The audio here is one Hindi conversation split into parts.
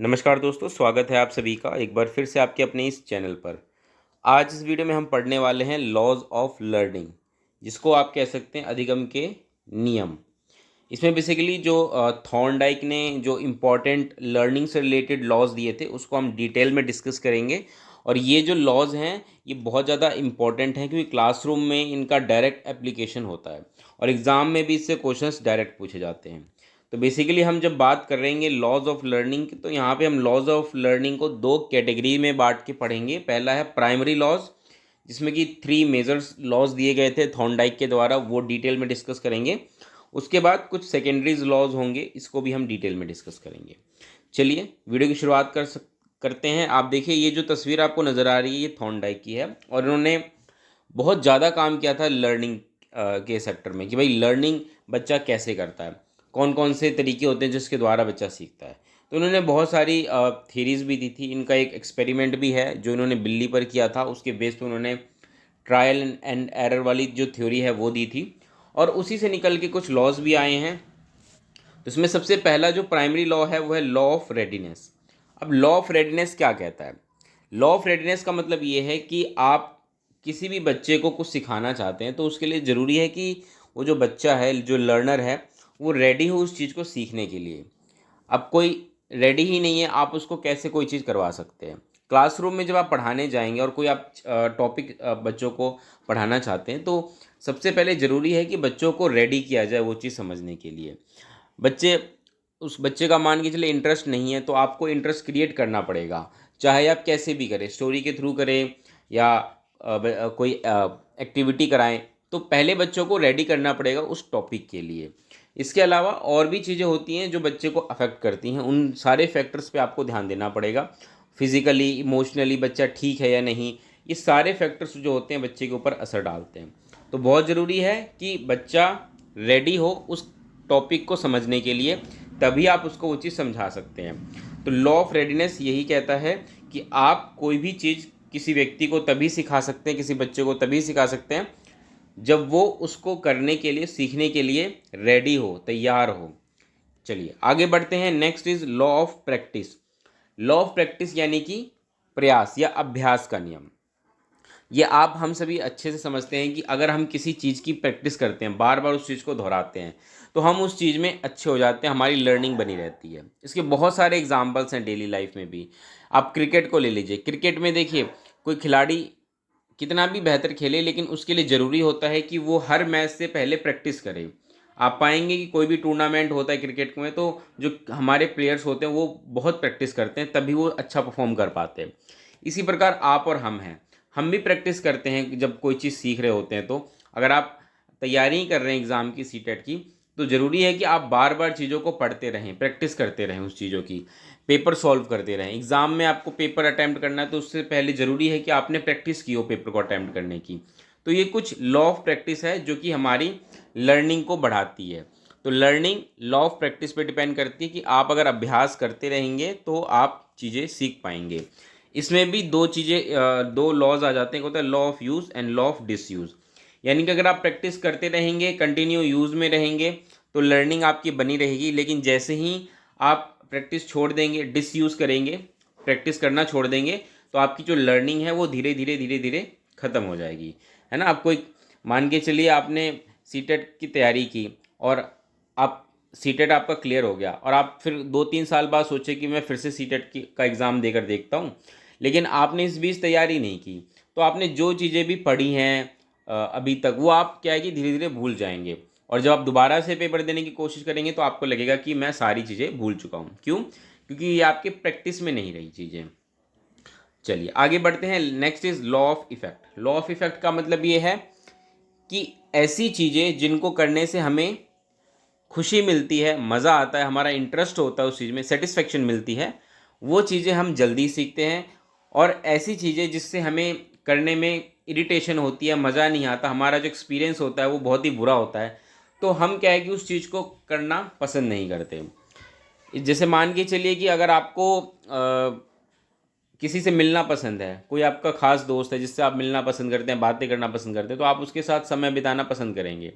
नमस्कार दोस्तों, स्वागत है आप सभी का एक बार फिर से आपके अपने इस चैनल पर। आज इस वीडियो में हम पढ़ने वाले हैं लॉज ऑफ लर्निंग, जिसको आप कह सकते हैं अधिगम के नियम। इसमें बेसिकली जो थॉर्नडाइक ने जो इम्पोर्टेंट लर्निंग से रिलेटेड लॉज दिए थे उसको हम डिटेल में डिस्कस करेंगे। और ये जो लॉज हैं ये बहुत ज़्यादा इम्पॉर्टेंट हैं क्योंकि क्लासरूम में इनका डायरेक्ट एप्लीकेशन होता है और एग्ज़ाम में भी इससे क्वेश्चंस डायरेक्ट पूछे जाते हैं। तो बेसिकली हम जब बात कर रहे हैं लॉज ऑफ लर्निंग की, तो यहाँ पे हम लॉज ऑफ लर्निंग को दो कैटेगरी में बांट के पढ़ेंगे। पहला है प्राइमरी लॉज, जिसमें कि 3 मेजर्स लॉज दिए गए थे थॉर्नडाइक के द्वारा, वो डिटेल में डिस्कस करेंगे। उसके बाद कुछ सेकेंडरीज लॉज होंगे, इसको भी हम डिटेल में डिस्कस करेंगे। चलिए वीडियो की शुरुआत करते हैं। आप देखिए, ये जो तस्वीर आपको नज़र आ रही है ये थॉर्नडाइक की है और इन्होंने बहुत ज़्यादा काम किया था लर्निंग के सेक्टर में कि भाई लर्निंग बच्चा कैसे करता है, कौन कौन से तरीके होते हैं जिसके द्वारा बच्चा सीखता है। तो इन्होंने बहुत सारी थीरीज़ भी दी थी। इनका एक एक्सपेरिमेंट भी है जो इन्होंने बिल्ली पर किया था, उसके बेस पे उन्होंने ट्रायल एंड एरर वाली जो थ्योरी है वो दी थी और उसी से निकल के कुछ लॉज भी आए हैं। तो इसमें सबसे पहला जो प्राइमरी लॉ है वो है लॉ ऑफ रेडीनेस। अब लॉ ऑफ रेडीनेस क्या कहता है? लॉ ऑफ रेडीनेस का मतलब ये है कि आप किसी भी बच्चे को कुछ सिखाना चाहते हैं तो उसके लिए ज़रूरी है कि वो जो बच्चा है, जो लर्नर है, वो रेडी हो उस चीज़ को सीखने के लिए। अब कोई रेडी ही नहीं है, आप उसको कैसे कोई चीज़ करवा सकते हैं? क्लासरूम में जब आप पढ़ाने जाएंगे और कोई आप टॉपिक बच्चों को पढ़ाना चाहते हैं तो सबसे पहले ज़रूरी है कि बच्चों को रेडी किया जाए वो चीज़ समझने के लिए। बच्चे उस बच्चे का मान के चले इंटरेस्ट नहीं है तो आपको इंटरेस्ट क्रिएट करना पड़ेगा, चाहे आप कैसे भी करें, स्टोरी के थ्रू करें या कोई एक्टिविटी कराएं। तो पहले बच्चों को रेडी करना पड़ेगा उस टॉपिक के लिए। इसके अलावा और भी चीज़ें होती हैं जो बच्चे को अफेक्ट करती हैं, उन सारे फैक्टर्स पे आपको ध्यान देना पड़ेगा। फिज़िकली, इमोशनली बच्चा ठीक है या नहीं, ये सारे फैक्टर्स जो होते हैं बच्चे के ऊपर असर डालते हैं। तो बहुत ज़रूरी है कि बच्चा रेडी हो उस टॉपिक को समझने के लिए, तभी आप उसको वो चीज़ समझा सकते हैं। तो लॉ ऑफ रेडीनेस यही कहता है कि आप कोई भी चीज़ किसी व्यक्ति को तभी सिखा सकते हैं, किसी बच्चे को तभी सिखा सकते हैं जब वो उसको करने के लिए, सीखने के लिए रेडी हो, तैयार हो। चलिए आगे बढ़ते हैं। Next is law of practice. Law of practice यानी कि प्रयास या अभ्यास का नियम। ये आप हम सभी अच्छे से समझते हैं कि अगर हम किसी चीज़ की प्रैक्टिस करते हैं, बार बार उस चीज़ को दोहराते हैं, तो हम उस चीज़ में अच्छे हो जाते हैं, हमारी लर्निंग बनी रहती है। इसके बहुत सारे एग्जाम्पल्स हैं डेली लाइफ में भी। आप क्रिकेट को ले लीजिए। क्रिकेट में देखिए, कोई खिलाड़ी कितना भी बेहतर खेले लेकिन उसके लिए ज़रूरी होता है कि वो हर मैच से पहले प्रैक्टिस करे। आप पाएंगे कि कोई भी टूर्नामेंट होता है क्रिकेट में तो जो हमारे प्लेयर्स होते हैं वो बहुत प्रैक्टिस करते हैं, तभी वो अच्छा परफॉर्म कर पाते हैं। इसी प्रकार आप और हम हैं, हम भी प्रैक्टिस करते हैं जब कोई चीज़ सीख रहे होते हैं। तो अगर आप तैयारी कर रहे हैं एग्ज़ाम की, सीटेट की, तो ज़रूरी है कि आप बार बार चीज़ों को पढ़ते रहें, प्रैक्टिस करते रहें उस चीज़ों की, पेपर सॉल्व करते रहें। एग्ज़ाम में आपको पेपर अटैम्प्ट करना है तो उससे पहले ज़रूरी है कि आपने प्रैक्टिस की हो पेपर को अटैम्प्ट करने की। तो ये कुछ लॉ ऑफ प्रैक्टिस है जो कि हमारी लर्निंग को बढ़ाती है। तो लर्निंग लॉ ऑफ प्रैक्टिस पे डिपेंड करती है कि आप अगर अभ्यास करते रहेंगे तो आप चीज़ें सीख पाएंगे। इसमें भी दो चीज़ें, दो लॉज आ जाते हैं, होता है law of use and law of disuse. यानी कि अगर आप प्रैक्टिस करते रहेंगे, कंटिन्यू यूज़ में रहेंगे, तो लर्निंग आपकी बनी रहेगी। लेकिन जैसे ही आप प्रैक्टिस छोड़ देंगे, डिसयूज़ करेंगे, प्रैक्टिस करना छोड़ देंगे, तो आपकी जो लर्निंग है वो धीरे धीरे धीरे धीरे ख़त्म हो जाएगी। है ना? आपको एक मान के चलिए आपने सीटेट की तैयारी की और आप सीटेट आपका क्लियर हो गया और आप फिर 2-3 साल बाद सोचे कि मैं फिर से सीटेट की का एग्ज़ाम देकर देखता हूँ, लेकिन आपने इस बीच तैयारी नहीं की। तो आपने जो चीज़ें भी पढ़ी हैं अभी तक, वो आप क्या है कि धीरे धीरे भूल जाएंगे और जब आप दोबारा से पेपर देने की कोशिश करेंगे तो आपको लगेगा कि मैं सारी चीज़ें भूल चुका हूँ। क्यों? क्योंकि ये आपके प्रैक्टिस में नहीं रही चीज़ें। चलिए आगे बढ़ते हैं। Next is law of effect. Law of effect का मतलब ये है कि ऐसी चीज़ें जिनको करने से हमें खुशी मिलती है, मज़ा आता है, हमारा इंटरेस्ट होता है उस चीज़ में, सेटिस्फेक्शन मिलती है, वो चीज़ें हम जल्दी सीखते हैं। और ऐसी चीज़ें जिससे हमें करने में इरिटेशन होती है, मज़ा नहीं आता, हमारा जो एक्सपीरियंस होता है वो बहुत ही बुरा होता है, तो हम क्या है कि उस चीज़ को करना पसंद नहीं करते। जैसे मान के चलिए कि अगर आपको किसी से मिलना पसंद है, कोई आपका ख़ास दोस्त है जिससे आप मिलना पसंद करते हैं, बातें करना पसंद करते हैं, तो आप उसके साथ समय बिताना पसंद करेंगे।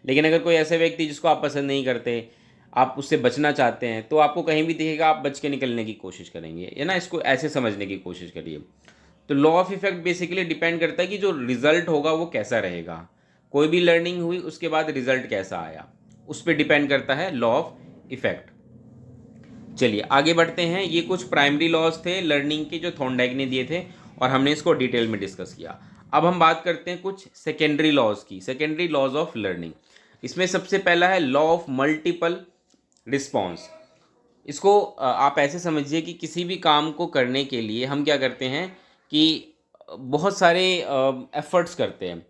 लेकिन अगर कोई ऐसे व्यक्ति जिसको आप पसंद नहीं करते, आप उससे बचना चाहते हैं, तो आपको कहीं भी दिखेगा आप बच के निकलने की कोशिश करेंगे, है ना। इसको ऐसे समझने की कोशिश करिए। तो law of effect basically depend करता है कि जो रिजल्ट होगा वो कैसा रहेगा। कोई भी लर्निंग हुई उसके बाद रिजल्ट कैसा आया, उस पर डिपेंड करता है लॉ ऑफ इफेक्ट। चलिए आगे बढ़ते हैं। ये कुछ प्राइमरी लॉज थे लर्निंग के जो थॉर्नडाइक ने दिए थे और हमने इसको डिटेल में डिस्कस किया। अब हम बात करते हैं कुछ सेकेंडरी लॉज की, सेकेंडरी लॉज ऑफ लर्निंग। इसमें सबसे पहला है लॉ ऑफ मल्टीपल रिस्पॉन्स। इसको आप ऐसे समझिए कि किसी भी काम को करने के लिए हम क्या करते हैं कि बहुत सारे एफर्ट्स करते हैं,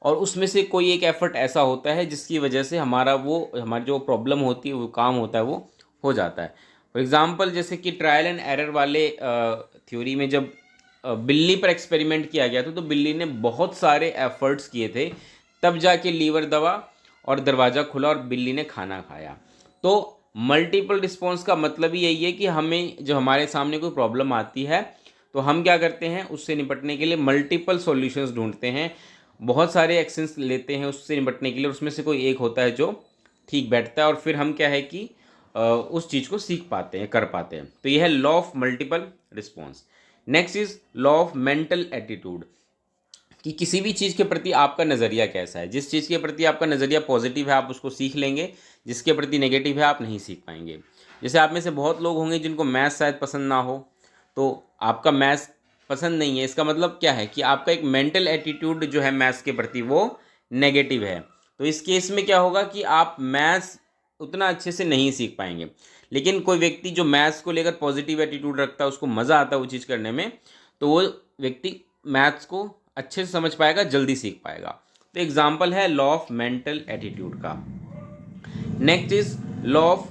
और उसमें से कोई एक एफर्ट ऐसा होता है जिसकी वजह से हमारी जो प्रॉब्लम होती है, वो काम होता है, वो हो जाता है। फॉर एग्ज़ाम्पल जैसे कि ट्रायल एंड एरर वाले थ्योरी में जब बिल्ली पर एक्सपेरिमेंट किया गया था, तो बिल्ली ने बहुत सारे एफर्ट्स किए थे, तब जाके लीवर दबा और दरवाज़ा खुला और बिल्ली ने खाना खाया। तो मल्टीपल रिस्पॉन्स का मतलब ही यही है कि हमें जो हमारे सामने कोई प्रॉब्लम आती है, तो हम क्या करते हैं, उससे निपटने के लिए मल्टीपल सॉल्यूशंस ढूंढते हैं, बहुत सारे एक्शंस लेते हैं उससे निपटने के लिए, उसमें से कोई एक होता है जो ठीक बैठता है, और फिर हम क्या है कि उस चीज़ को सीख पाते हैं, कर पाते हैं। तो यह है law of multiple response. Next is law of mental attitude, कि किसी भी चीज़ के प्रति आपका नज़रिया कैसा है। जिस चीज़ के प्रति आपका नज़रिया पॉजिटिव है आप उसको सीख लेंगे, जिसके प्रति नेगेटिव है आप नहीं सीख पाएंगे। जैसे आप में से बहुत लोग होंगे जिनको मैथ्स शायद पसंद ना हो, तो आपका मैथ्स पसंद नहीं है, इसका मतलब क्या है कि आपका एक मेंटल एटीट्यूड जो है मैथ्स के प्रति वो नेगेटिव है। तो इस केस में क्या होगा कि आप मैथ्स उतना अच्छे से नहीं सीख पाएंगे। लेकिन कोई व्यक्ति जो मैथ्स को लेकर पॉजिटिव एटीट्यूड रखता है, उसको मज़ा आता है वो चीज़ करने में, तो वो व्यक्ति मैथ्स को अच्छे से समझ पाएगा, जल्दी सीख पाएगा। तो एग्जाम्पल है लॉ ऑफ मेंटल एटीट्यूड का। Next is law of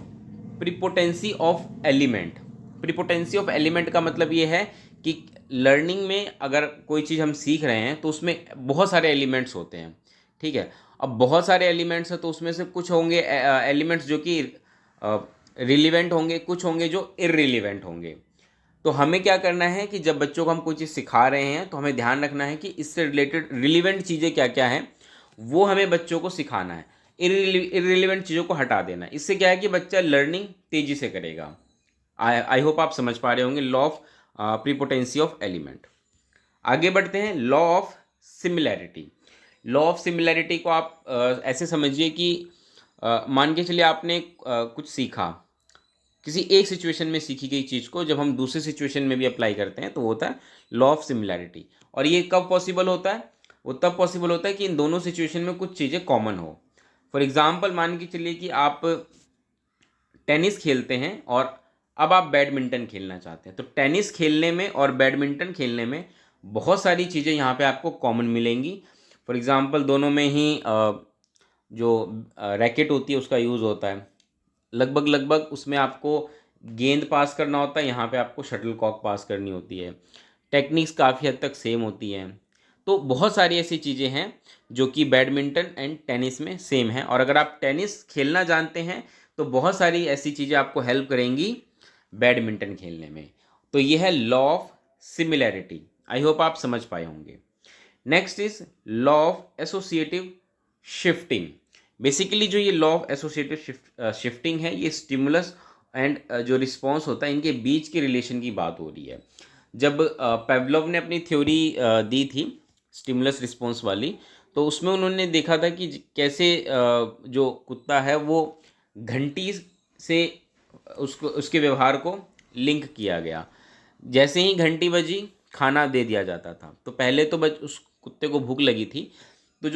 prepotency of element. Prepotency of element का मतलब ये है कि लर्निंग में अगर कोई चीज़ हम सीख रहे हैं तो उसमें बहुत सारे एलिमेंट्स होते हैं, ठीक है। अब बहुत सारे एलिमेंट्स हैं तो उसमें से कुछ होंगे एलिमेंट्स जो कि रिलीवेंट होंगे, कुछ होंगे जो इररिलीवेंट होंगे। तो हमें क्या करना है कि जब बच्चों को हम कोई चीज़ सिखा रहे हैं तो हमें ध्यान रखना है कि इससे रिलेटेड रिलीवेंट चीज़ें क्या क्या हैं, वो हमें बच्चों को सिखाना है। इररिलेवेंट चीज़ों को हटा देना है। इससे क्या है कि बच्चा लर्निंग तेज़ी से करेगा। आई होप आप समझ पा रहे होंगे law of prepotency of element. आगे बढ़ते हैं law of similarity. Law of similarity को आप ऐसे समझिए कि मान के चलिए आपने कुछ सीखा, किसी एक सिचुएशन में सीखी गई चीज़ को जब हम दूसरे सिचुएशन में भी अप्लाई करते हैं तो वो होता है लॉ ऑफ सिमिलैरिटी। और ये कब पॉसिबल होता है, वो तब पॉसिबल होता है कि इन दोनों सिचुएशन में कुछ चीज़ें कॉमन हो। फॉर एग्जाम्पल मान के चलिए कि आप टेनिस खेलते हैं और अब आप बैडमिंटन खेलना चाहते हैं। तो टेनिस खेलने में और बैडमिंटन खेलने में बहुत सारी चीज़ें यहाँ पे आपको कॉमन मिलेंगी। फॉर एग्जांपल दोनों में ही जो रैकेट होती है उसका यूज़ होता है, लगभग लगभग उसमें आपको गेंद पास करना होता है, यहाँ पे आपको शटल कॉक पास करनी होती है। टेक्निक्स काफ़ी हद तक सेम होती हैं। तो बहुत सारी ऐसी चीज़ें हैं जो कि बैडमिंटन एंड टेनिस में सेम है, और अगर आप टेनिस खेलना जानते हैं तो बहुत सारी ऐसी चीज़ें आपको हेल्प करेंगी बैडमिंटन खेलने में। तो ये है law of similarity. I hope आप समझ पाए होंगे। Next is law of associative shifting. Basically जो ये लॉ ऑफ एसोसिएटिव शिफ्टिंग है, ये स्टिमुलस एंड जो रिस्पॉन्स होता है इनके बीच के रिलेशन की बात हो रही है। जब पेवलोव ने अपनी थ्योरी दी थी स्टिमुलस रिस्पॉन्स वाली, तो उसमें उन्होंने देखा था कि कैसे जो कुत्ता है वो घंटी से उसको उसके व्यवहार को लिंक किया गया। जैसे ही घंटी बजी खाना दे दिया जाता था। तो पहले तो उस कुत्ते को भूख लगी थी, तो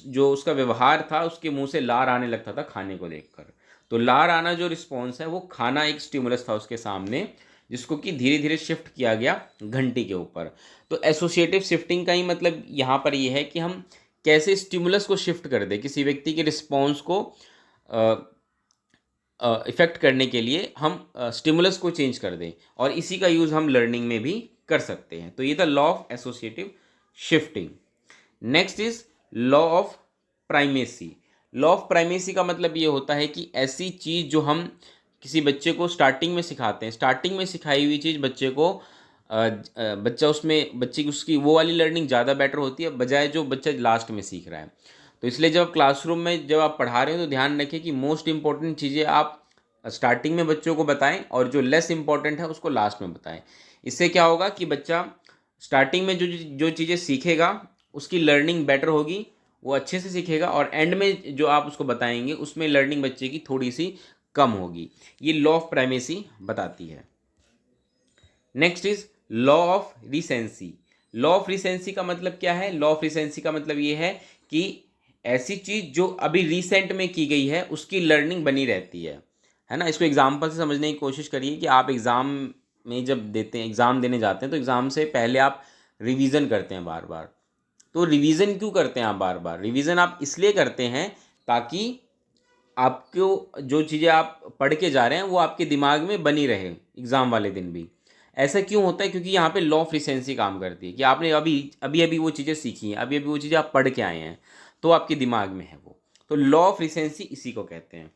जो उसका व्यवहार था उसके मुंह से लार आने लगता था खाने को देखकर। तो लार आना जो रिस्पॉन्स है वो खाना एक स्टिमुलस था उसके सामने, जिसको कि धीरे धीरे शिफ्ट किया गया घंटी के ऊपर। तो एसोसिएटिव शिफ्टिंग का ही मतलब यहाँ पर ये है कि हम कैसे स्टिमुलस को शिफ्ट कर दें, किसी व्यक्ति के रिस्पॉन्स को इफ़ेक्ट करने के लिए हम स्टिमुलस को चेंज कर दें, और इसी का यूज़ हम लर्निंग में भी कर सकते हैं। तो ये था law of associative shifting. Next is law of primacy. Law of primacy का मतलब ये होता है कि ऐसी चीज़ जो हम किसी बच्चे को स्टार्टिंग में सिखाते हैं, स्टार्टिंग में सिखाई हुई चीज़ बच्चे को बच्चे की उसकी वो वाली लर्निंग ज़्यादा बेटर होती है बजाय जो बच्चा लास्ट में सीख रहा है। तो इसलिए जब क्लासरूम में जब आप पढ़ा रहे हो तो ध्यान रखें कि मोस्ट इंपॉर्टेंट चीज़ें आप स्टार्टिंग में बच्चों को बताएं और जो लेस इंपॉर्टेंट है उसको लास्ट में बताएं। इससे क्या होगा कि बच्चा स्टार्टिंग में जो जो चीज़ें सीखेगा उसकी लर्निंग बेटर होगी, वो अच्छे से सीखेगा, और एंड में जो आप उसको बताएंगे उसमें लर्निंग बच्चे की थोड़ी सी कम होगी। ये लॉ ऑफ प्राइमेसी बताती है। Next is law of recency. Law of recency का मतलब क्या है? लॉ ऑफ रिसेंसी का मतलब ये है कि ऐसी चीज़ जो अभी रिसेंट में की गई है उसकी लर्निंग बनी रहती है ना। इसको एग्जाम्पल से समझने की कोशिश करिए कि आप एग्ज़ाम में जब देते हैं, एग्ज़ाम देने जाते हैं, तो एग्ज़ाम से पहले आप रिवीजन करते हैं बार बार। तो रिवीजन क्यों करते हैं आप बार बार? रिवीजन आप इसलिए करते हैं ताकि आपको जो चीज़ें आप पढ़ के जा रहे हैं वो आपके दिमाग में बनी रहे एग्ज़ाम वाले दिन भी। ऐसा क्यों होता है? क्योंकि यहाँ पे लॉ ऑफ रिसेंसी काम करती है कि आपने अभी अभी अभी वो चीज़ें सीखी हैं, अभी अभी वो चीज़ें आप पढ़ के आए हैं, तो आपके दिमाग में है वो। तो लॉ ऑफ रिसेंसी इसी को कहते हैं।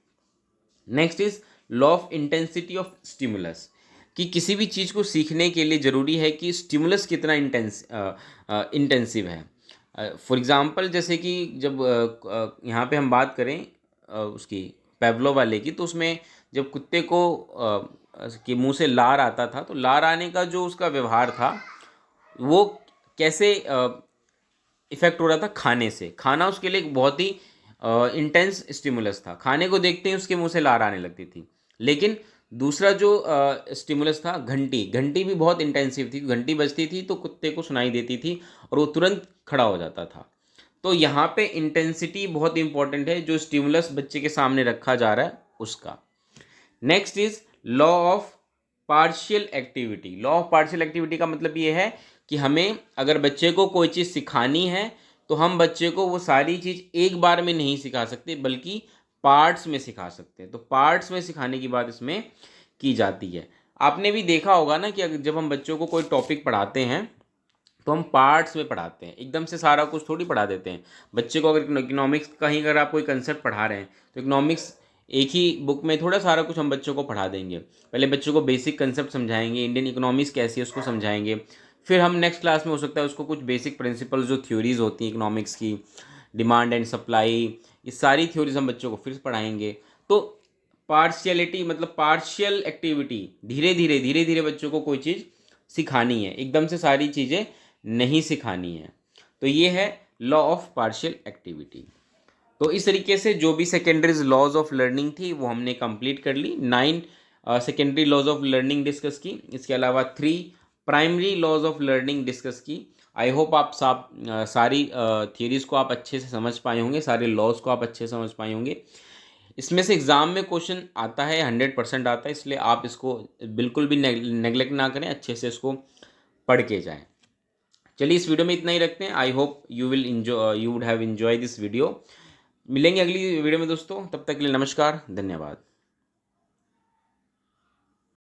Next is law of intensity of stimulus, कि किसी भी चीज़ को सीखने के लिए ज़रूरी है कि स्टिमुलस कितना इंटेंसिव है। फॉर एग्ज़ाम्पल जैसे कि जब यहाँ पे हम बात करें उसकी पेवलो वाले की, तो उसमें जब कुत्ते को के मुंह से लार आता था, तो लार आने का जो उसका व्यवहार था वो कैसे इफ़ेक्ट हो रहा था? खाने से। खाना उसके लिए एक बहुत ही इंटेंस स्टिमुलस था। खाने को देखते ही उसके मुंह से लार आने लगती थी। लेकिन दूसरा जो स्टिमुलस था, घंटी, घंटी भी बहुत इंटेंसिव थी। घंटी बजती थी तो कुत्ते को सुनाई देती थी और वो तुरंत खड़ा हो जाता था। तो यहाँ पे इंटेंसिटी बहुत इंपॉर्टेंट है, जो स्टिमुलस बच्चे के सामने रखा जा रहा है उसका। Next is law of partial activity. Law of partial activity का मतलब ये है कि हमें अगर बच्चे को कोई चीज़ सिखानी है तो हम बच्चे को वो सारी चीज़ एक बार में नहीं सिखा सकते, बल्कि पार्ट्स में सिखा सकते हैं। तो पार्ट्स में सिखाने की बात इसमें की जाती है। आपने भी देखा होगा ना कि अगर जब हम बच्चों को कोई टॉपिक पढ़ाते हैं तो हम पार्ट्स में पढ़ाते हैं, एकदम से सारा कुछ थोड़ी पढ़ा देते हैं। बच्चे को अगर इकोनॉमिक्स का ही अगर आप कोई कंसेप्ट पढ़ा रहे हैं तो इकोनॉमिक्स एक ही बुक में थोड़ा सारा कुछ हम बच्चों को पढ़ा देंगे। पहले बच्चों को बेसिक कंसेप्ट समझाएंगे, इंडियन इकोनॉमिक्स कैसी है उसको समझाएंगे। फिर हम नेक्स्ट क्लास में हो सकता है उसको कुछ बेसिक प्रिंसिपल जो थ्योरीज होती हैं इकोनॉमिक्स की, डिमांड एंड सप्लाई, ये सारी थ्योरीज हम बच्चों को फिर पढ़ाएंगे। तो पार्शियलिटी मतलब पार्शियल एक्टिविटी, धीरे धीरे बच्चों को कोई चीज़ सिखानी है, एकदम से सारी चीज़ें नहीं सिखानी है। तो ये है लॉ ऑफ पार्शियल एक्टिविटी। तो इस तरीके से जो भी सेकेंडरीज लॉज ऑफ लर्निंग थी वो हमने कंप्लीट कर ली। 9 secondary laws of learning discuss की, इसके अलावा 3 primary laws of learning discuss की। आई होप आप सारी थियरीज को आप अच्छे से समझ पाए होंगे, सारे लॉज को आप अच्छे से समझ पाए होंगे। इसमें से एग्ज़ाम में क्वेश्चन आता है, 100% आता है, इसलिए आप इसको बिल्कुल भी नेगलेक्ट ना करें, अच्छे से इसको पढ़ के जाएं। चलिए इस वीडियो में इतना ही रखते हैं। I hope you would have enjoy this video. मिलेंगे अगली वीडियो में दोस्तों, तब तक के लिए नमस्कार, धन्यवाद।